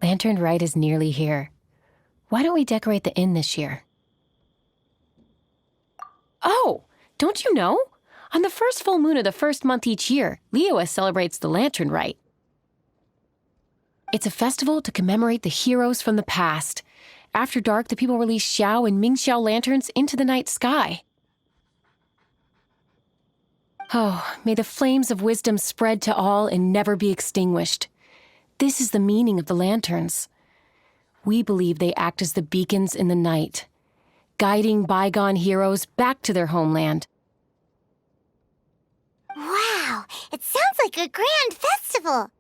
Lantern Rite is nearly here. Why don't we decorate the inn this year? Oh, don't you know? On the first full moon of the first month each year, Liyue celebrates the Lantern Rite. It's a festival to commemorate the heroes from the past. After dark, the people release Xiao and Mingxiao lanterns into the night sky. Oh, may the flames of wisdom spread to all and never be extinguished. This is the meaning of the lanterns. We believe they act as the beacons in the night, guiding bygone heroes back to their homeland. Wow, it sounds like a grand festival.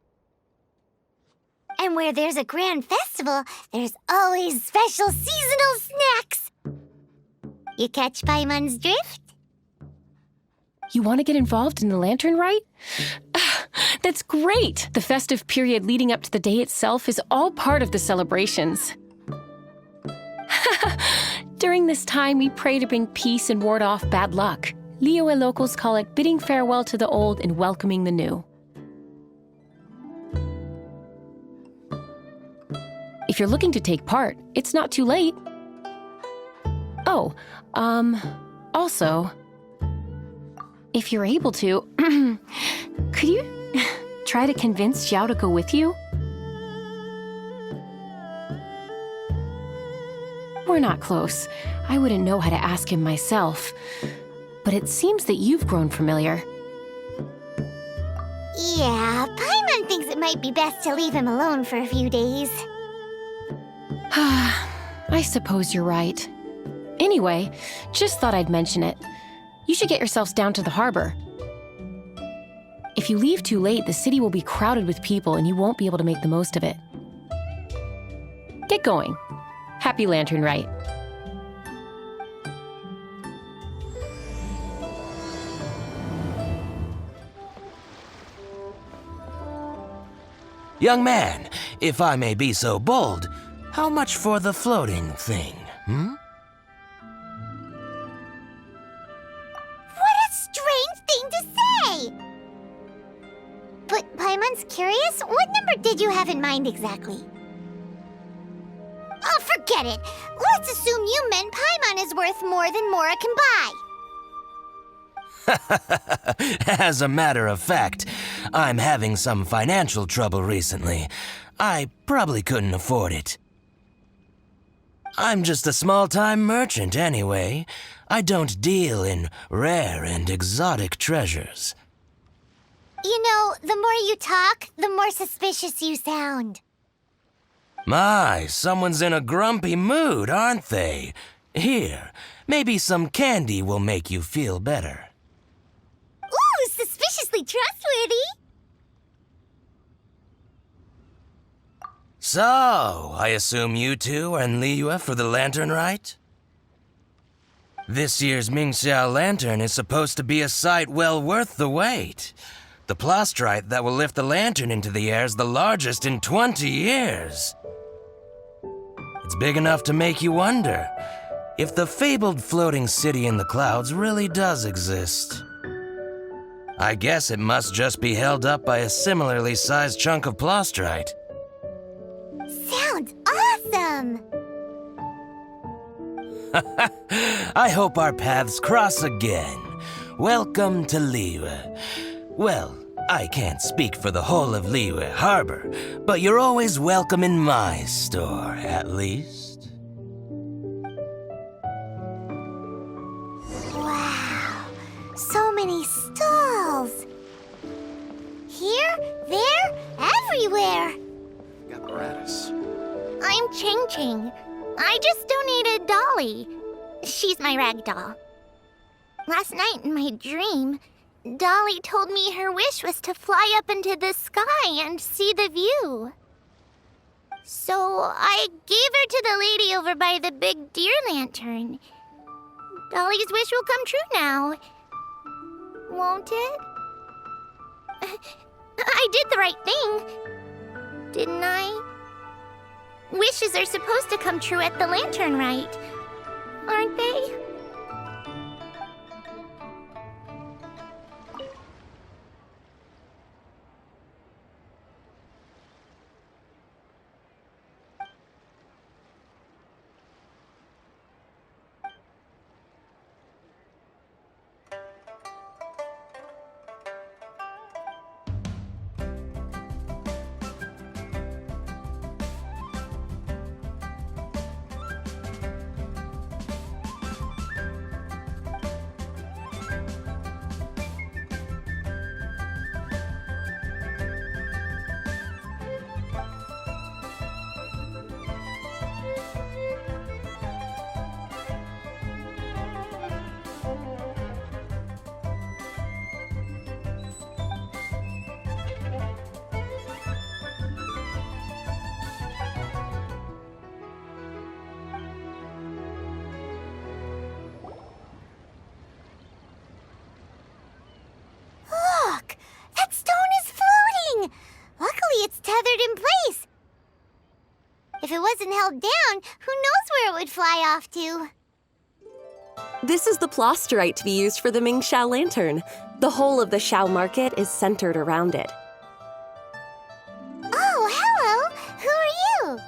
And where there's a grand festival, there's always special seasonal snacks. You catch Paimon's drift? You want to get involved in the Lantern Rite? That's great! The festive period leading up to the day itself is all part of the celebrations. During this time, we pray to bring peace and ward off bad luck. Liyue locals call it bidding farewell to the old and welcoming the new. If you're looking to take part, it's not too late. Oh, also, if you're able to, could you try to convince Xiao to go with you? We're not close. I wouldn't know how to ask him myself. But it seems that you've grown familiar. Yeah, Paimon thinks it might be best to leave him alone for a few days. I suppose you're right. Anyway, just thought I'd mention it. You should get yourselves down to the harbor. If you leave too late, the city will be crowded with people and you won't be able to make the most of it. Get going. Happy Lantern Rite. Young man, if I may be so bold, how much for the floating thing, What a strange thing to say! But Paimon's curious, what number did you have in mind exactly? Oh, forget it! Let's assume you meant Paimon is worth more than Mora can buy. As a matter of fact, I'm having some financial trouble recently. I probably couldn't afford it. I'm just a small-time merchant anyway. I don't deal in rare and exotic treasures. You know, the more you talk, the more suspicious you sound. My, someone's in a grumpy mood, aren't they? Here, maybe some candy will make you feel better. Ooh, suspiciously trustworthy! So, I assume you two are in Liyue for the Lantern Rite? This year's Mingxiao Lantern is supposed to be a sight well worth the wait. The plastrite that will lift the lantern into the air is the largest in 20 years. It's big enough to make you wonder if the fabled floating city in the clouds really does exist. I guess it must just be held up by a similarly sized chunk of plastrite. Sounds awesome! I hope our paths cross again. Welcome to Liyue. Well, I can't speak for the whole of Liyue Harbor, but you're always welcome in my store, at least. Wow, so many stalls! Here, there, everywhere! Apparatus. I'm Ching Ching. I just donated Dolly. She's my rag doll. Last night in my dream, Dolly told me her wish was to fly up into the sky and see the view. So I gave her to the lady over by the big deer lantern. Dolly's wish will come true now. Won't it? I did the right thing, didn't I? Wishes are supposed to come true at the Lantern Rite, aren't they? wasn't held down, who knows where it would fly off to? This is the plasterite to be used for the Mingxiao lantern. The whole of the Xiao market is centered around it. Oh, hello! Who are you?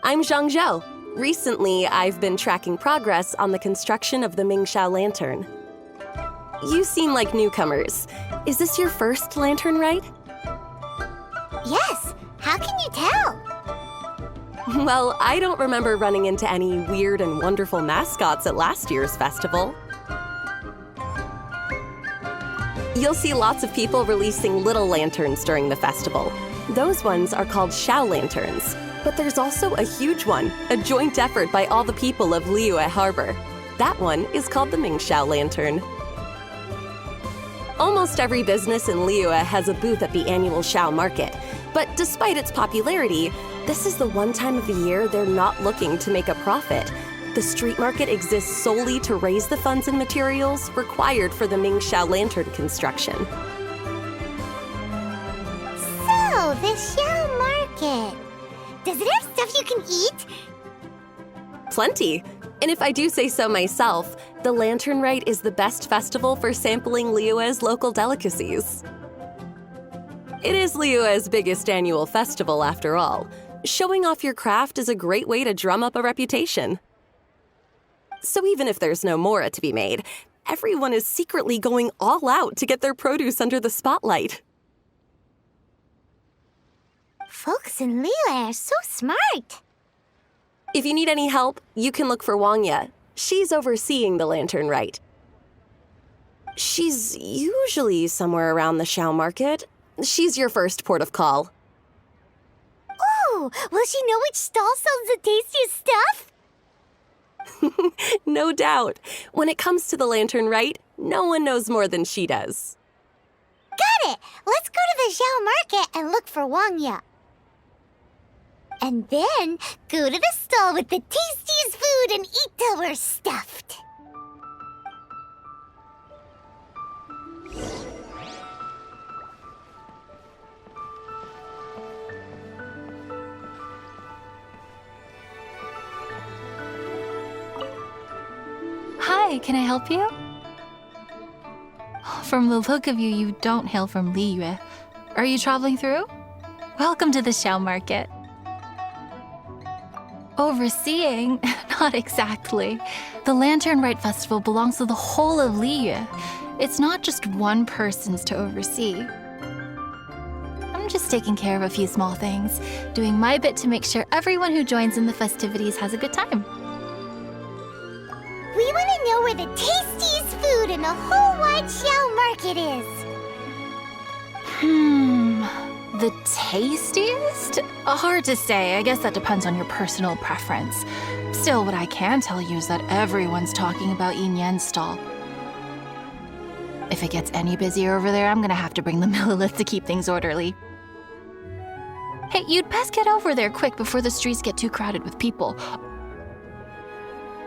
I'm Zhang Zhou. Recently, I've been tracking progress on the construction of the Mingxiao lantern. You seem like newcomers. Is this your first Lantern Rite? Yes, how can you tell? Well, I don't remember running into any weird and wonderful mascots at last year's festival. You'll see lots of people releasing little lanterns during the festival. Those ones are called Xiao lanterns. But there's also a huge one, a joint effort by all the people of Liyue Harbor. That one is called the Mingxiao lantern. Almost every business in Liyue has a booth at the annual Xiao market. But despite its popularity, this is the one time of the year they're not looking to make a profit. The street market exists solely to raise the funds and materials required for the Mingxiao lantern construction. So, the Xiao market. Does it have stuff you can eat? Plenty. And if I do say so myself, the Lantern Rite is the best festival for sampling Liyue's local delicacies. It is Liyue's biggest annual festival, after all. Showing off your craft is a great way to drum up a reputation. So even if there's no mora to be made, everyone is secretly going all out to get their produce under the spotlight. Folks in Liyue are so smart. If you need any help, you can look for Wangya. She's overseeing the Lantern Rite. She's usually somewhere around the Xiao market. She's your first port of call. Ooh, will she know which stall sells the tastiest stuff? No doubt. When it comes to the Lantern Rite, no one knows more than she does. Got it! Let's go to the Xiao market and look for Wangya. And then go to the stall with the tastiest food and eat till we're stuffed. Hi, can I help you? From the look of you, you don't hail from Liyue. Are you traveling through? Welcome to the Xiao market. Overseeing? Not exactly. The Lantern Rite Festival belongs to the whole of Liyue. It's not just one person's to oversee. I'm just taking care of a few small things, doing my bit to make sure everyone who joins in the festivities has a good time. We want to know where the tastiest food in the whole wide Xiao market is. The tastiest? Hard to say. I guess that depends on your personal preference. Still, what I can tell you is that everyone's talking about Yin Yan's stall. If it gets any busier over there, I'm gonna have to bring the millilith to keep things orderly. Hey, you'd best get over there quick before the streets get too crowded with people.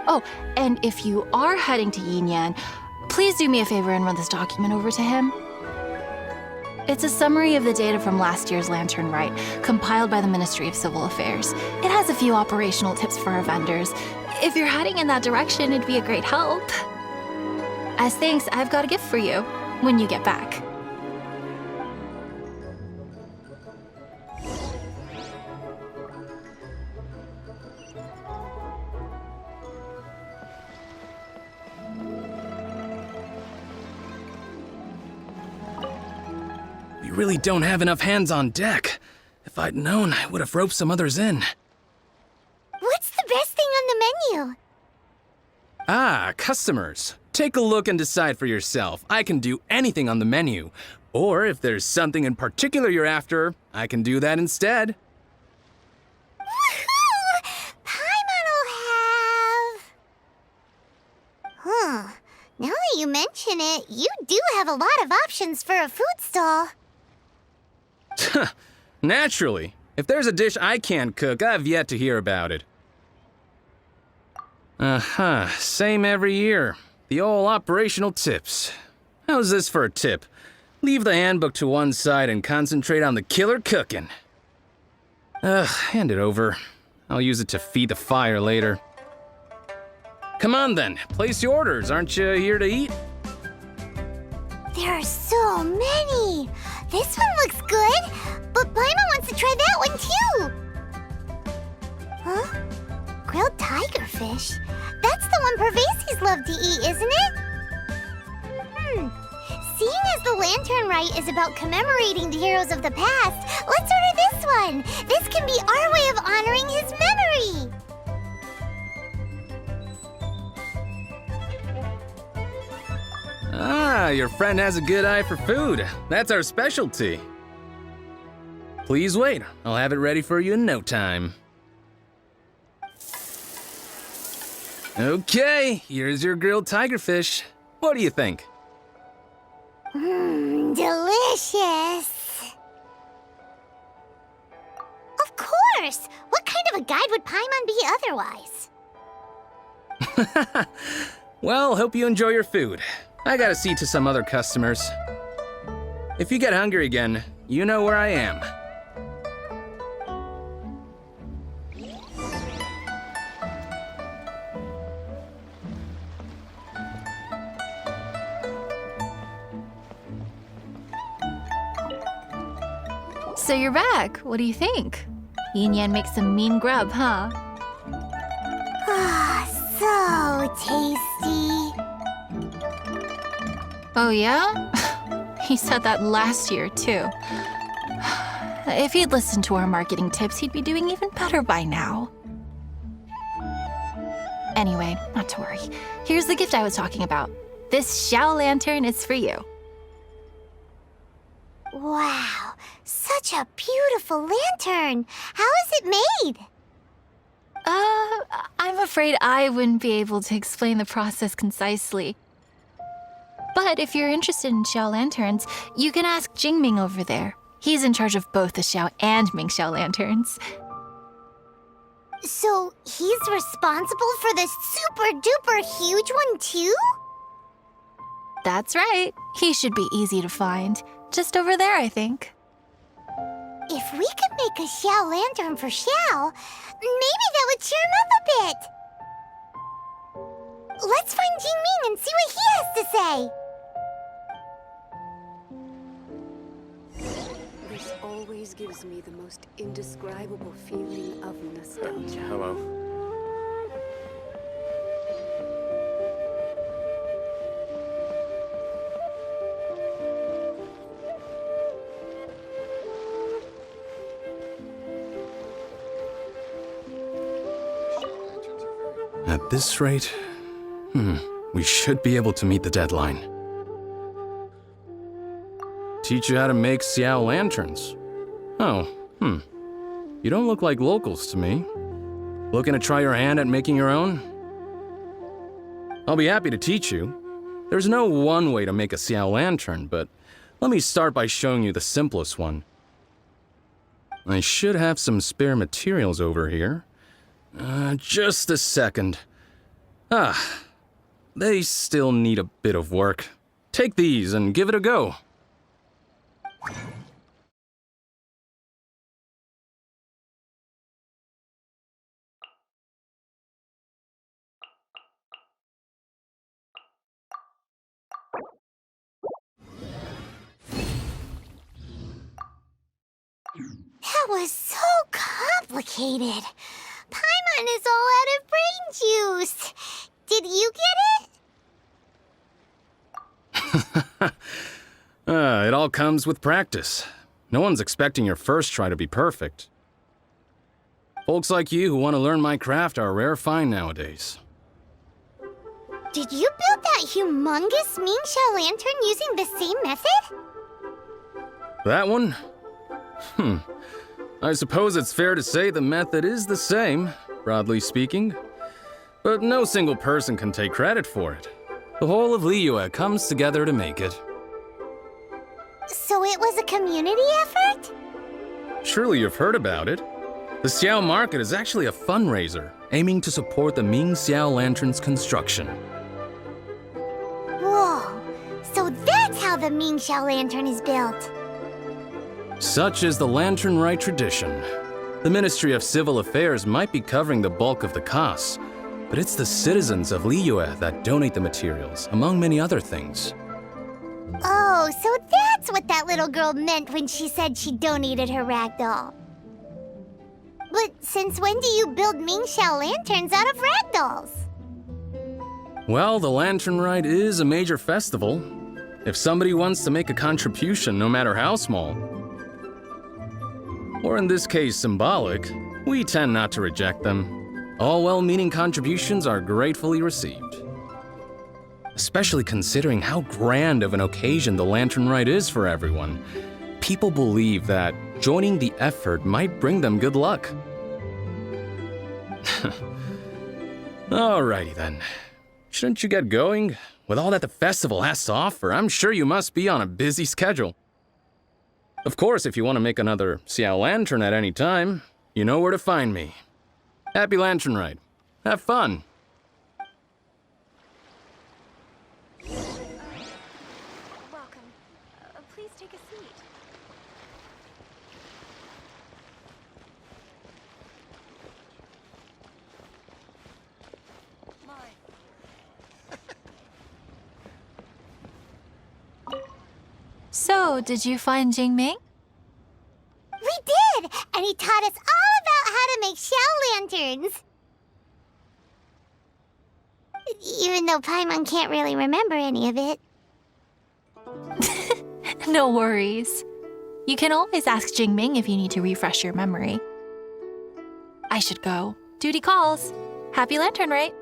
Oh, and if you are heading to Yin Yan, please do me a favor and run this document over to him. It's a summary of the data from last year's Lantern Rite, compiled by the Ministry of Civil Affairs. It has a few operational tips for our vendors. If you're heading in that direction, it'd be a great help. As thanks, I've got a gift for you when you get back. We really don't have enough hands on deck. If I'd known, I would have roped some others in. What's the best thing on the menu? Ah, customers. Take a look and decide for yourself. I can do anything on the menu. Or if there's something in particular you're after, I can do that instead. Woohoo! Paimon will have... Now that you mention it, you do have a lot of options for a food stall. Naturally. If there's a dish I can't cook, I've yet to hear about it. Same every year. The old operational tips. How's this for a tip? Leave the handbook to one side and concentrate on the killer cooking. Hand it over. I'll use it to feed the fire later. Come on then, place your orders. Aren't you here to eat? There are so many. This one looks good, but Paimon wants to try that one too. Huh? Grilled tigerfish? That's the one Pervases love to eat, isn't it? Seeing as the Lantern Rite is about commemorating the heroes of the past, let's order this one. This can be our way of honoring his memory. Ah, your friend has a good eye for food. That's our specialty. Please wait. I'll have it ready for you in no time. Okay, here's your grilled tigerfish. What do you think? Delicious. Of course. What kind of a guide would Paimon be otherwise? Well, hope you enjoy your food. I gotta see to some other customers. If you get hungry again, you know where I am. So you're back. What do you think? Yin Yan makes some mean grub, huh? Ah, so tasty. Oh, yeah? He said that last year, too. If he'd listened to our marketing tips, he'd be doing even better by now. Anyway, not to worry. Here's the gift I was talking about. This Xiao lantern is for you. Wow, such a beautiful lantern. How is it made? I'm afraid I wouldn't be able to explain the process concisely. But if you're interested in Xiao lanterns, you can ask Jingming over there. He's in charge of both the Xiao and Mingxiao lanterns. So he's responsible for this super duper huge one too? That's right. He should be easy to find. Just over there, I think. If we could make a Xiao lantern for Xiao, maybe that would cheer him up a bit. Let's find Jingming and see what he has to say. This always gives me the most indescribable feeling of nostalgia. Hello. At this rate, we should be able to meet the deadline. Teach you how to make Xiao lanterns. Oh, You don't look like locals to me. Looking to try your hand at making your own? I'll be happy to teach you. There's no one way to make a Xiao lantern, but let me start by showing you the simplest one. I should have some spare materials over here. Just a second. They still need a bit of work. Take these and give it a go. That was so complicated. Paimon is all out of brain juice. Did you get it? It all comes with practice. No one's expecting your first try to be perfect. Folks like you who want to learn my craft are a rare find nowadays. Did you build that humongous Mingxiao lantern using the same method? That one? I suppose it's fair to say the method is the same, broadly speaking. But no single person can take credit for it. The whole of Liyue comes together to make it. So it was a community effort? Surely you've heard about it. The Xiao Market is actually a fundraiser aiming to support the Ming Xiao Lantern's construction. Whoa, so that's how the Mingxiao lantern is built. Such is the Lantern Rite tradition. The Ministry of Civil Affairs might be covering the bulk of the costs, but it's the citizens of Liyue that donate the materials, among many other things. Oh, so that's what that little girl meant when she said she donated her ragdoll. But since when do you build Mingxiao lanterns out of ragdolls? Well, the Lantern Rite is a major festival. If somebody wants to make a contribution, no matter how small, or in this case symbolic, we tend not to reject them. All well-meaning contributions are gratefully received. Especially considering how grand of an occasion the Lantern Rite is for everyone. People believe that joining the effort might bring them good luck. Alrighty then. Shouldn't you get going? With all that the festival has to offer, I'm sure you must be on a busy schedule. Of course, if you want to make another Xiao Lantern at any time, you know where to find me. Happy Lantern Rite. Have fun. Welcome. Please take a seat. So, did you find Jingming? We did! And he taught us all about how to make Xiao lanterns. Even though Paimon can't really remember any of it. No worries. You can always ask Jingming if you need to refresh your memory. I should go. Duty calls. Happy Lantern Rite.